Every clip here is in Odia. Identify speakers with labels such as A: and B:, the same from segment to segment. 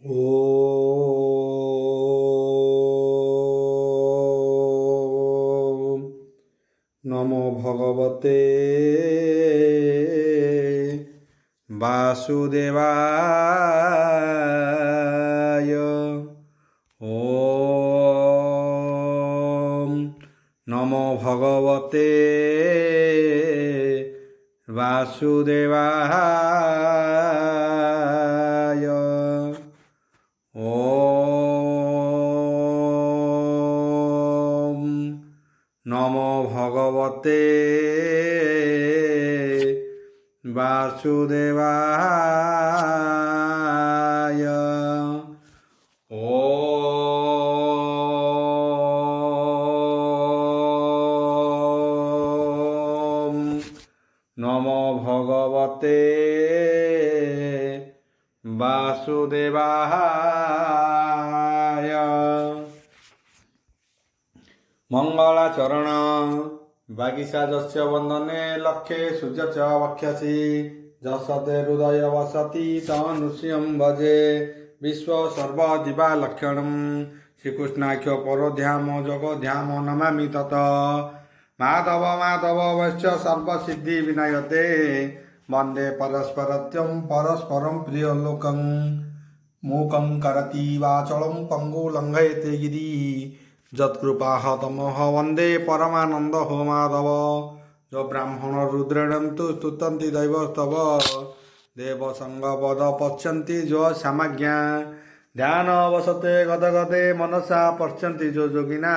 A: ॐ नमो भगवते वासुदेवाय। ॐ नमो भगवते वासुदेवाय। ॐ नमो भगवते वासुदेवाय। ॐ नमो भगवते वासुदेवाय। मंगलाचरण वागीशाजस्य वंदने लक्षे सूर्य च वक्ष्यसि जसते हृदय वसति तनुष्यं भजे विश्व सर्वदिवा लक्षणं श्रीकृष्णाख्य परोध्याम जगध्याम नमामि तत माधव माधव वैश्य सर्वसिद्धि विनायते वंदे परस्परत्यं परस्परं प्रियलोकं मूकं करति वाचलं पंगु लंघयते गिरि जत्कृपाहतमः वंदे परमानंद हो माधव। जो ब्राह्मण रुद्रेण तु स्तुतन्ति दैवस्तव देव संगपद पश्यन्ति जो सामज्ञा ध्यान वसते गदगदे मनसा पश्यन्ति जो योगिना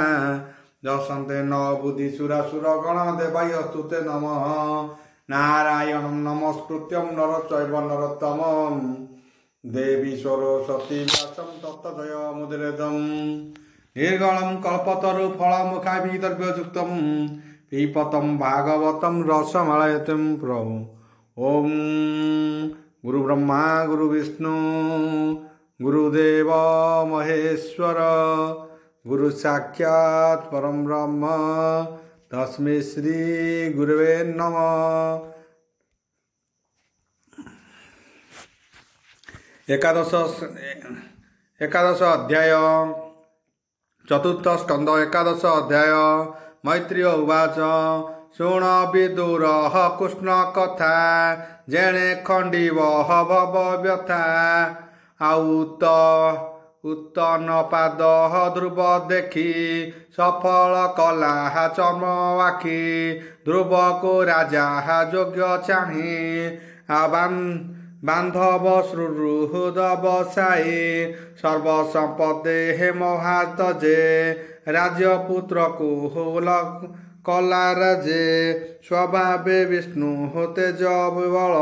A: जसन्ते न बुद्धि सुरासुर गण देवाय स्तुते नमः नारायणं नमस्कृत्यं नरचैव नरोत्तमं देवी सरस्वती व्यासं तत्तदय मुदिरेदम् निर्गणं कल्पतरु फलमुखाभिद्रव्ययुक्तं पीपतं भागवतं रसमालयतं प्रभु। ओम गुरु ब्रह्मा गुरु विष्णु गुरुदेव महेश्वर गुरु साक्षात् परम ब्रह्म तस्मै श्री गुरुवे नमः। एकादश अध्याय चतुर्थ स्कंद एकादश अध्याय मैत्रेय उवाच शृण विदुर कृष्ण कथा जेणे खंडिव भव व्यथा उत्तन पाद ध्रुव देखी सफल कला चर्म आखि ध्रुव को राजा योग्य चाहि बांधव श्रुहृद बसाई सर्वसंपदे हे महातजे राजपुत्र को कला राजे स्वभावे विष्णु तेज बल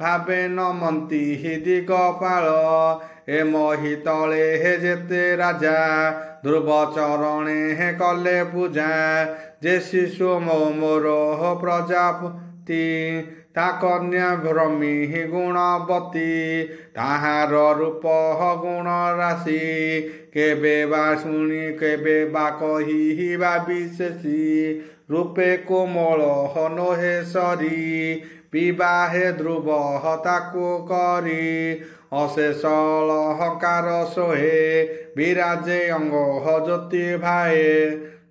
A: भावे नमंती दिगपाल ए मही तले हे जेते राजा ध्रुव चरणे हे कले पूजा जे शिशु मोर प्रजापति ता कन्या भ्रमी गुणवती ताहार रूप गुण राशि केबे बा शुणी केबे बा कही बा विशेषी रूपे कोमल नोहे सरी विवाहे ध्रुव ताको करी अशेष अलहंकार सोहे विराजे अंग ज्योति भाए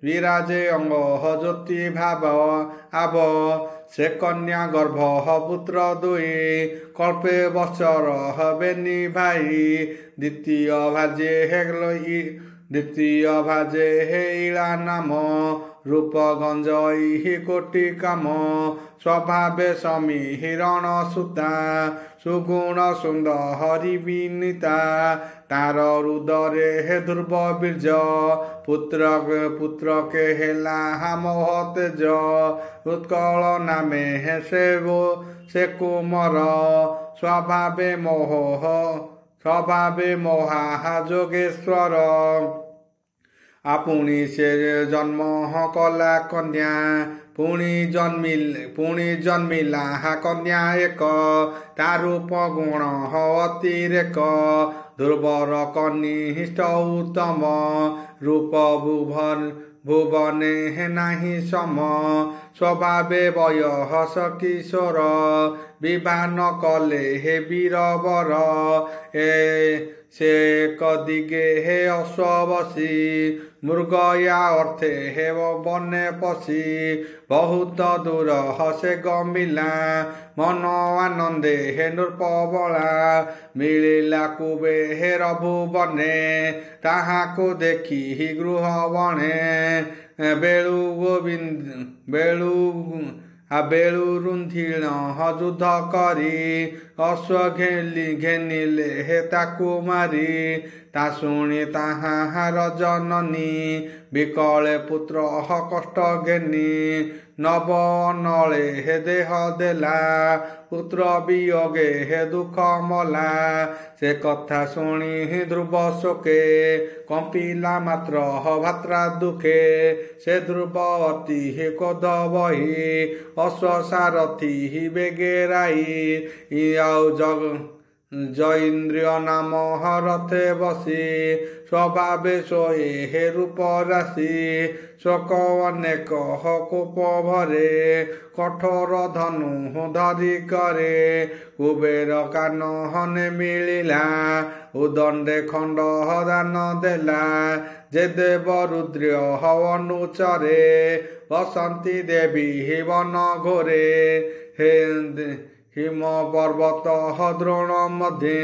A: विराजे अंग ज्योति भाव आव से कन्या गर्भ पुत्र दुई कल्पे बचर बेनी भाई द्वितीय भाजे हे इला नाम रूप गंजई कोटि काम स्वभावे समी हिरण सुता सुगुण सुंदर विनीता तार रुदरे हे ध्रुव बीर्ज पुत्र के हेला महत उत्कल नामे हे से कुमर स्वभावे मोहा जोगेश्वर आपुणी से जन्म कला कन्या पुणी जन्मिला कन्या एक तारूप गुण अतिरेक ध्रुवर कनिष्ठ उत्तम रूप भुवने नाही सम स्वभावे वयस किशोर ବିବାହ ନ କଲେ ହେ ବୀରବର ସେ କଦିଗେ ହେ ଅଶ୍ୱ ବସି ମୃଗୟା ଅର୍ଥେ ହେ ବନେ ପଶି ବହୁତ ଦୂର ହସେ ଗମିଲା ମନ ଆନନ୍ଦେ ହେ ନୃପବଳା ମିଳିଲା କୁବେର ଭୁବନେ ତାହାକୁ ଦେଖି ଗୃହ ବଣେ ବେଳୁ ରୁନ୍ଧିଣ ଯୁଦ୍ଧ କରି ଅଶ୍ୱ ଘେନିଲେ ହେ ତାକୁ ମାରି ତା ଶୁଣି ତାହାର ଜନନୀ ବିକଳେ ପୁତ୍ର କଷ୍ଟ ଘେନି ନବ ନଳେ ହେ ଦେହ ଦେଲା ପୁତ୍ର ବିୟୋଗେ ହେ ଦୁଃଖ ମଲା ସେ କଥା ଶୁଣି ଧ୍ରୁବ ଶୋକେ କମ୍ପିଲା ମାତ୍ର ଭାତ୍ରା ଦୁଃଖେ ସେ ଧ୍ରୁବ ଅତି କ୍ରୋଧ ବହି ଅଶ୍ୱ ସାରଥି ବେଗେରାଇ ଆଉ ଜୈନ୍ଦ୍ରିୟ ନାମ ରଥେ ବସି ସ୍ୱଭାବେ ଶୋଏ ହେ ରୂପ ରାଶି ଶୋକ ଅନେକ କୋପ ଭରେ କଠୋର ଧନୁ ଧରି କରେ କୁବେର କାନ ହନେ ମିଳିଲା ଉଦଣ୍ଡେ ଖଣ୍ଡ ଦାନ ଦେଲା ଯେ ଦେବ ରୁଦ୍ର ଅନୁଚରେ ବସନ୍ତି ଦେବୀ ବନ ଘୋରେ ହିମ ପର୍ବତ ଦ୍ରୋଣ ମଧ୍ୟେ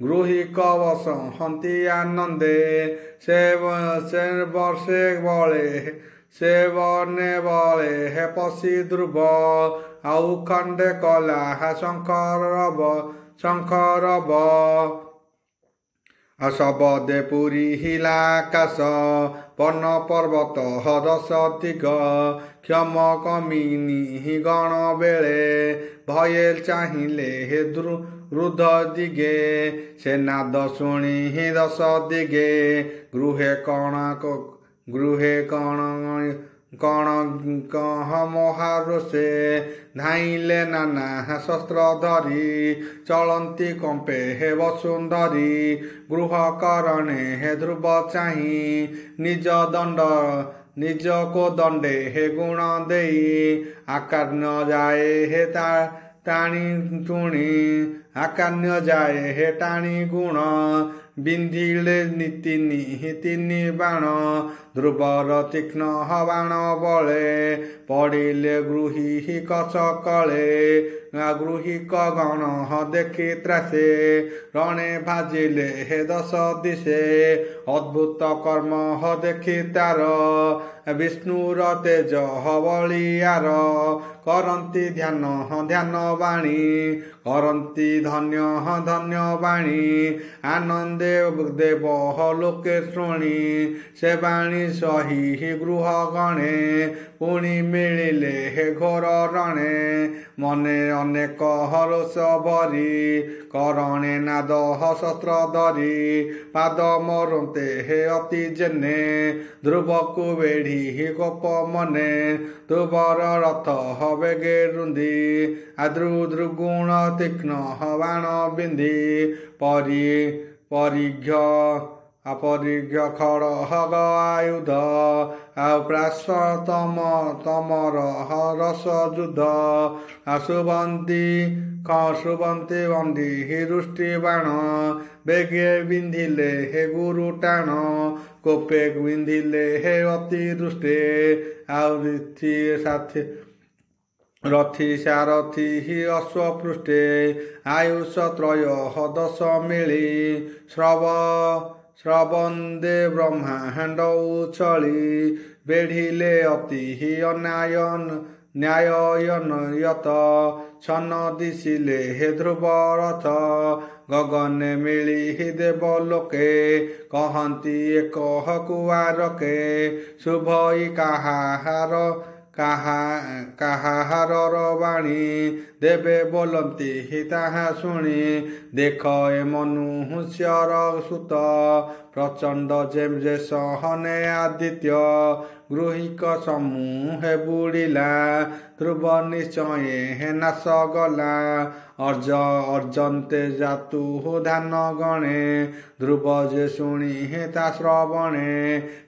A: ଗୃହିକ ବସନ୍ତି ଆନନ୍ଦେ ସେ ବନେ ବଳେ ହେ ପଶି ଧ୍ରୁବ ଆଉ ଖଣ୍ଡେ କଲା ଶଙ୍ଖରବ ଶବଦେ ପୁରୀ ହିଲା ଆକାଶ ପନ ପର୍ବତ ଦଶ ଦିଗ କ୍ଷମ କମିନି ଗଣ ବେଳେ ଭये ଚାହିଁଲେ ହେ ରୁଦ୍ଧ ଦିଗେ ସେ ନାଦ ଶୁଣି ଦଶ ଦିଗେ ଗୃହେ କଣ ମହାରୋଷେ ଧାଇଁଲେ ନାନା ଶସ୍ତ୍ର ଧରି ଚଳନ୍ତି କମ୍ପେ ହେ ବସୁନ୍ଧରି ଗୃହ କରଣେ ହେ ଧ୍ରୁବ ଚାହିଁ ନିଜ କୋଦଣ୍ଡେ ହେ ଗୁଣ ଦେଇ ଆକାର୍ଣ୍ୟ ଯାଏ ହେ ଟାଣି ଗୁଣ ବିନ୍ଧିଲେ ତିନି ବାଣ ଧ୍ରୁବର ତୀକ୍ଷ୍ଣ ବାଣ ବଳେ ପଡ଼ିଲେ ଗୃହୀକ ସକଳେ ଗୃହୀକ ଗଣ ଦେଖି ତ୍ରାସେ ରଣେ ଭାଜିଲେ ହେ ଦଶ ଦିଶେ ଅଦ୍ଭୁତ କର୍ମ ଦେଖି ତାର ବିଷ୍ଣୁର ତେଜ ବଳିୟାର କରନ୍ତି ଧ୍ୟାନ ବାଣୀ କରନ୍ତି ଧନ୍ୟ ବାଣୀ ଆନନ୍ଦେ ଦେବ ଲୋକେ ଶୁଣି ସେ ବାଣୀ ସହି ଗୃହ ଗଣେ ପୁଣି ମିଳିଲେ ହେ ଘୋର ରଣେ ମନେ ଅନେକ ରୋଷ ଭରି କରଣେ ନାଦ ଶସ୍ତ୍ର ଧରି ପାଦ ମରନ୍ତେ ହେ ଅତି ଜେନେ ଧ୍ରୁବକୁ ବେଢି ଗୋପ ମନେ ଧ୍ରୁବର ରଥ ବେଗେ ରୁନ୍ଧି ଦୃଗୁଣ ତୀକ୍ଷ୍ଣ ବାଣ ବିନ୍ଧି ପରିଘ୍ୟ ଖଡଗ ଆୟୁଧ ପ୍ରାସ ତମର ରସ ଯୁଦ୍ଧ ଶୁଭନ୍ତି ବନ୍ଦି ରୁଷ୍ଟି ବାଣ ବେଗେ ବିନ୍ଧିଲେ ହେ ଗୁରୁ ଟାଣ କୋପେ ବିନ୍ଧିଲେ ହେ ଅତି ଦୃଷ୍ଟେ ଆଉ ରଥି ସାରଥି ଅଶ୍ୱ ପୃଷ୍ଠେ ଆୟୁଷ ତ୍ରୟ ଦଶ ମିଳି ଶ୍ରବନ୍ଦେ ବ୍ରହ୍ମାଣ୍ଡ ଉଛଳି ବେଢିଲେ ଅତି ନ୍ୟାୟୟତ ଛନ ଦିଶିଲେ ହେ ଧ୍ରୁବ ରଥ ଗଗନେ ମିଳି ଦେବ ଲୋକେ କହନ୍ତି ଏକ କୁଆରକେ ଶୁଭଇ କାହାରର ବାଣୀ ଦେବେ ବୋଲନ୍ତି ତାହା ଶୁଣି ଦେଖ ଏ ମନୁଷ୍ୟର ସୁତ ପ୍ରଚଣ୍ଡ ଯେ ସହନେ ଆଦିତ୍ୟ ଗୃହିକ ସମୂହେ ବୁଡ଼ିଲା ଧ୍ରୁବ ନିଶ୍ଚୟ ହେ ନାଶ ଗଲା ଅର୍ଜନ୍ତେ ଜାତୁ ଧାନ ଗଣେ ଧ୍ରୁବ ଯେ ଶୁଣି ତା ଶ୍ରବଣେ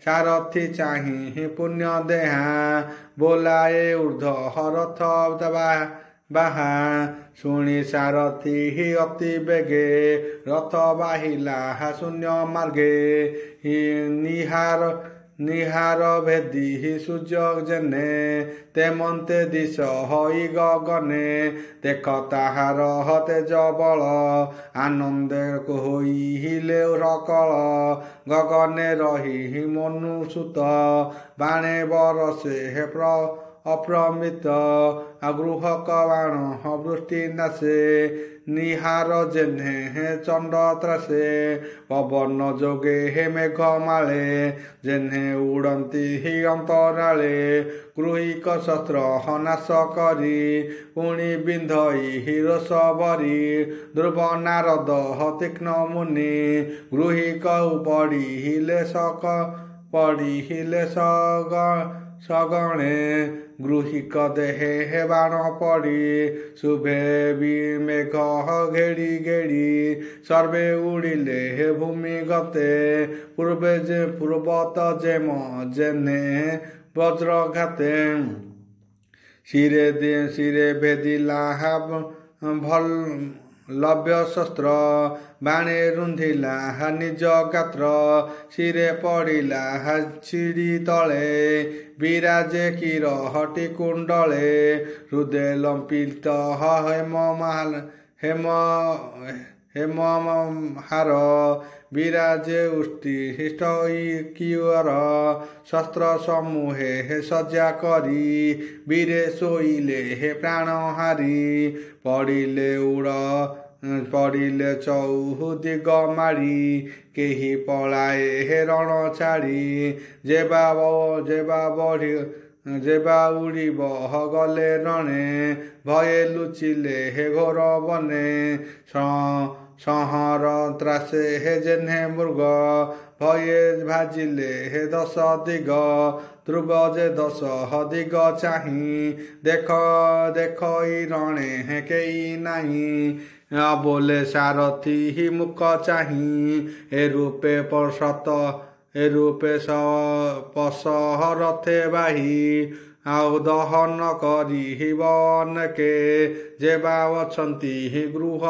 A: ସାରଥି ଚାହିଁ ପୁଣ୍ୟ ଦେହା ବୋଲାଏ ଉର୍ଦ୍ଧ ରଥ ବାହା ଶୁଣି ସାରଥି ଅତି ବେଗେ ରଥ ବାହିଲା ଶୂନ୍ୟ ମାର୍ଗେ ନିହାର ଭେଦି ସୂର୍ଯ୍ୟ ଯେନେ ତେମନ୍ତେ ଦିଶ ହୋଇ ଗଗନେ ଦେଖ ତାହାର ତେଜ ବଳ ଆନନ୍ଦେ ହୋଇଲେ ସକଳ ଗଗନେ ରହି ମନୁସୂତ ବାଣେ ବରସେ ଅପ୍ରମିତ ଗୃହକ ବାଣ ବୃଷ୍ଟି ନାଶେ ନିହାର ଯେହ୍ନେ ଚଣ୍ଡ ତ୍ରାସେ ପବନ ଯୋଗେ ମେଘ ମାଳେ ଯେହ୍ନେ ଉଡ଼ନ୍ତି ଅନ୍ତରାଳେ ଗୃହିକ ଶସ୍ତ୍ର ନାଶ କରି ପୁଣି ବିନ୍ଧଇ ରୋଷ ଭରି ଧ୍ରୁବ ନାରଦ ତୀକ୍ଷ୍ଣ ମୁନି ଗୃହିକ ପଡ଼ିଲେ ସଗଣେ ଗୃହିକ ଦେହେ ବାଣ ପଡ଼ି ଶୁଭେ ବି ମେଘ ଘେଡ଼ି ଘେଡ଼ି ସର୍ବେ ଉଡ଼ିଲେ ଭୂମି ଗତେ ପୂର୍ବତ ଯେନେ ବଜ୍ରଘାତେ ଶିରେ ଭେଦିଲା ଲଭ୍ୟ ଶସ୍ତ୍ର ବାଣେ ରୁନ୍ଧିଲା ନିଜ ଗାତ୍ର ଶିରେ ପଡ଼ିଲା ଛିଡ଼ି ତଳେ ବିରାଜେ କିରହଟି କୁଣ୍ଡଳେ ହୃଦେ ଲମ୍ପିତ ହେମହାର ବିରାଜେ ଉଷ୍ଟିଷ୍ଟ କିୟର ଶସ୍ତ୍ର ସମୂহে ସଜ୍ଜା କରି ବୀରେ ଶୋଇଲେ ପ୍ରାଣହାରି ପଡ଼ିଲେ ଚଉଦିଗ ମାଡ଼ି କେହି ପଳାଏ ରଣ ଛାଡ଼ି ଯେବା ଉଡ଼ିବ ଗଲେ ରଣେ ଭୟେ ଲୁଚିଲେ ଘୋର ବନେ ସଂହର ତ୍ରାସେ ଯେହ୍ନେ ମୃଗ ଭୟେ ଭାଜିଲେ ଦଶ ଦିଗ ଧ୍ରୁବ ଯେ ଦଶ ଦିଗ ଚାହିଁ ଦେଖ ରଣେ କେହି ନାହିଁ ବୋଲେ ସାରଥି ମୁଖ ଚାହିଁ ଏ ରୂପେ ପଶହ ରଥେ ବାହି ଆଉ ଦହନ କରିବ ଅନେକେ ଯେବା ଅଛନ୍ତି ଗୃହ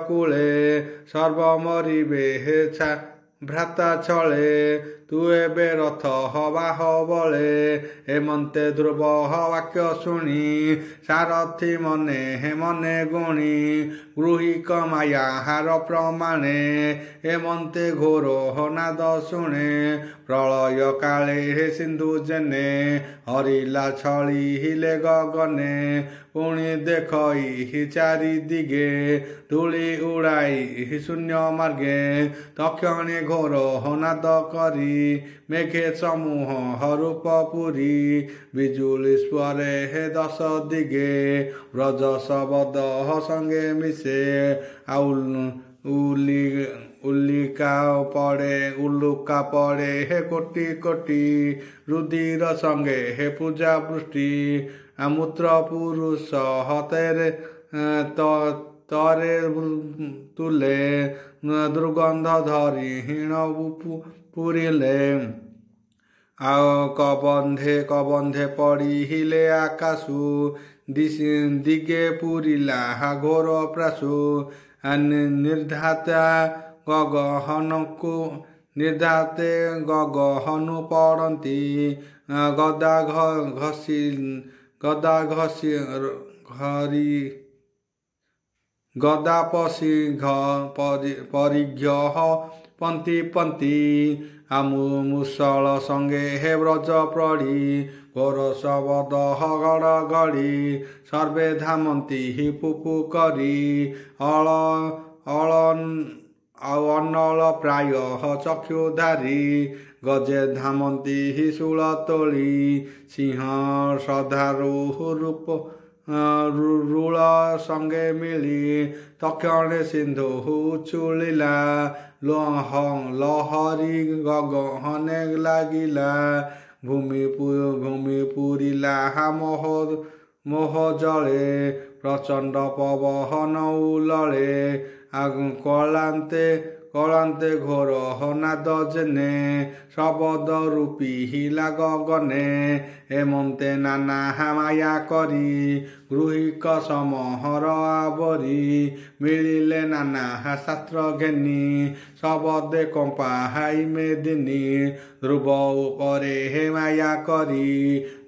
A: କୂଳେ ସର୍ବ ମରିବେ ଭ୍ରାତା ଛଳେ ତୁ ଏବେ ରଥ ବାହ ବଳେ ଏମନ୍ତେ ଧ୍ରୁବ ବାକ୍ୟ ଶୁଣି ସାରଥି ମନେ ଗୁଣି ଗୃହିକ ମାୟାହାର ପ୍ରମାଣେ ଏମନ୍ତେ ଘୋର ନାଦ ଶୁଣେ ପ୍ରଳୟ କାଳେ ସିନ୍ଧୁ ଯେନେ ହରିଲା ଛଳିଲେ ଗଗନେ ପୁଣି ଦେଖଇ ଚାରି ଦିଗେ ଧୂଳି ଉଡ଼ାଇ ଶୂନ୍ୟ ମାର୍ଗେ ତକ୍ଷଣେ ଘୋର ନାଦ କରି মেঘে সমূহ রূপ পুরী বিজুলি স্বরে দশ দিগে ব্রজ শবদ সঙ্গে মিশে উল্লুকা পড়ে কোটি কোটি রুধির সঙ্গে পূজা বৃষ্টি মূত্র পুরুষ হতেরে তরে তুলে দুর্গন্ধ ধরি হীন পুরিলে কবন্ধে পড়িলে আকাশু দিগে পুরিলা ঘোর প্রাসু ନିର୍ଦ୍ଧାତେ ଗଗହନୁ ପଡ଼ନ୍ତି ଗଦା ପଶି ପରିଘ୍ୟ ପନ୍ତି ମୁସଳ ସଙ୍ଗେ ବ୍ରଜ ପ୍ରଡ଼ି ଘୋର ଶବଦ ଗଡ଼ ଗଡ଼ି ସର୍ବେ ଧାମନ୍ତି ପୁପୁ କରି ଅନଳ ପ୍ରାୟ ଚକ୍ଷୁଧାରୀ ଗଜେ ଧାମନ୍ତି ଶୂଳ ତୋଳି ସିଂହ ଶ୍ରଦ୍ଧାରୁ ରୁଳ ସଙ୍ଗେ ମିଳି ତକ୍ଷଣେ ସିନ୍ଧୁ ଚୁଳିଲା ଲହରୀ ଗଗନେ ଲାଗିଲା ଭୂମି ପୁରିଲା ମୋହ ଜଳେ ପ୍ରଚଣ୍ଡ ପବନ ଉଲଳେ କଳାନ୍ତେ ଘୋର ନାଦ ଯେନେ ଶବଦ ରୂପୀ ଗଗନେ ଏମନ୍ତେ ନାନା ମାୟା କରି ଗୃହିକ ସମହର ଆବରି ମିଳିଲେ ନାନା ଶାସ୍ତ୍ର ଘେନି ଶବଦେ କମ୍ପା ହାଇ ମେଦିନୀ ଧ୍ରୁବ ଉପରେ ହେ ମାୟା କରି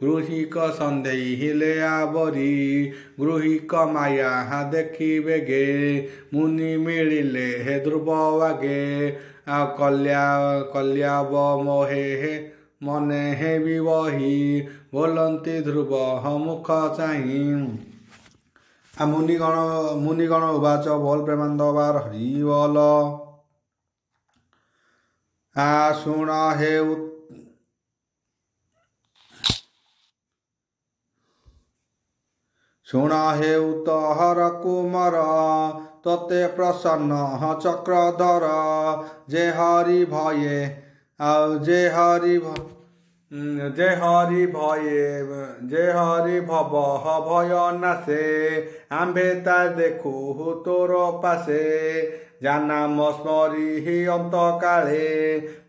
A: ଗୃହିକ ସନ୍ଦେହିଲେ ଆବରି ଗୃହିକ ମାୟା ଦେଖିବେ गे ମୁନି ମିଳିଲେ ହେ ଧ୍ରୁବ ଆଗେ ଆଉ କଲ୍ୟାବ ମୋହେ ମନେ ହେ ବିବହି ବୋଲନ୍ତି ଧ୍ରୁବ ମୁଖ ଚାହିଁ। ମୁନିଗଣ ଉବାଚ ବୋଲ ପ୍ରେମାନନ୍ଦ ବାର ହରି ବୋଲ। ଶୁଣ ହେଉ ତହର କୁମର ତୋତେ ପ୍ରସନ୍ନ ଚକ୍ରଧର ଯେ ହରି ଭୟେ ଯେ ହରି ଭବ ଭୟ ନାଶେ ଆମ୍ଭେ ତା ଦେଖୁ ତୋର ପାଶେ ଜାନାମ ସ୍ମରି ଅନ୍ତକାଳେ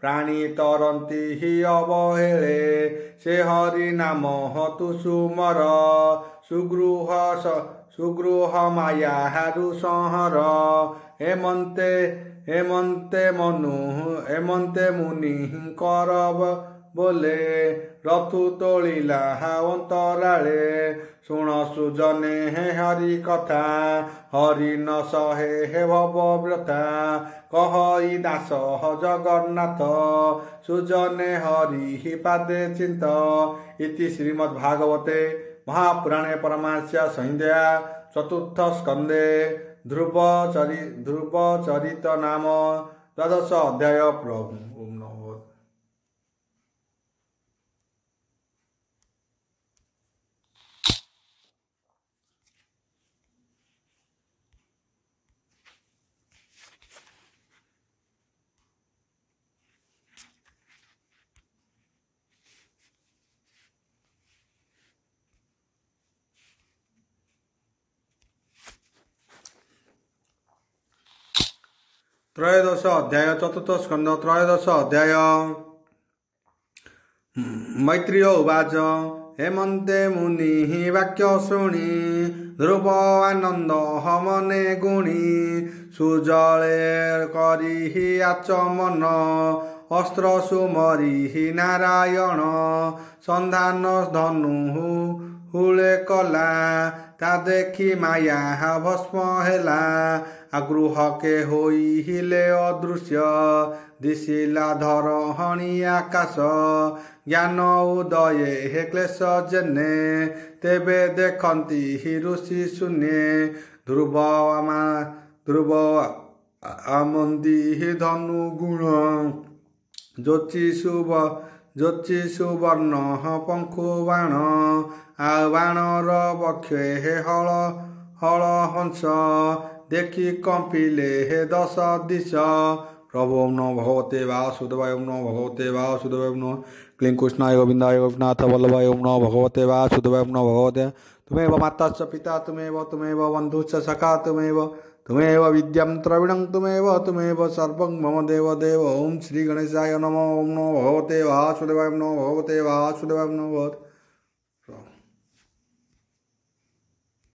A: ପ୍ରାଣୀ ତରନ୍ତି ଅବହେଳେ ସେ ହରି ନାମ ତୁ ସୁମର ସୁଗୃହ ମାୟାରୁ ସଂହର ଏମନ୍ତେ ମୁନି କରବ ବୋଲେ ରଥୁ ତୋଳିଲା ଅନ୍ତରାଳେ ଶୁଣ ସୁଜନେ ହରି କଥା ହରି ନ ସହେ ଭବ ବ୍ୟଥା କହଇ ଦାସ ଜଗନ୍ନାଥ ସୁଜନେ ହରି ପାଦେ ଚିନ୍ତ। ଇତି ଶ୍ରୀମଦ୍ଭାଗବତେ महापुराणे परमास्य संहिता चतुर्थ स्कंदे ध्रुव चरित नाम द्वादश अध्याय। प्रभु ओम नमो। त्रयोदश अध्याय चतुर्थ स्कंद त्रयोदश अध्याय। मैत्रेय उवाच हेमन्ते मुनि वाक्य शुणि ध्रुव आनंद मने गुणी सुजले करि आचमन अस्त्र सुमरि नारायण संधान धनु हुले कला ता देखि माया भस्म हेला आगृह के होइले अदृश्य दिशिला धरहणी आकाश ज्ञान उदये हे क्लेश जेने तेबे देखती ऋषि शून्ये ध्रुव आमंदी धनु गुण ज्योति सुवर्ण पंखु बाण बाणर बक्षे हे हल हंस देखि कंपिले हे दश दिश। प्रभु ओम नमो भगवते वासुदेवाय ओम नमो भगवते वासुदेवाय ओम नमो क्लीं कृष्णाय गोविंदाय गोपीनाथ वल्लभाय ओम नमो भगवते वासुदेवाय ओम नमो भगवते तुमेव माता च पिता तुमेव बन्धुश्च सखा तुमेव विद्यां द्रविणं तुमेव सर्वं मम देव ओम श्री गणेशाय नमो ओम नमो भगवते वासुदेवाय ओम नमो भगवते वासुदेवाय ओम नमो भगवते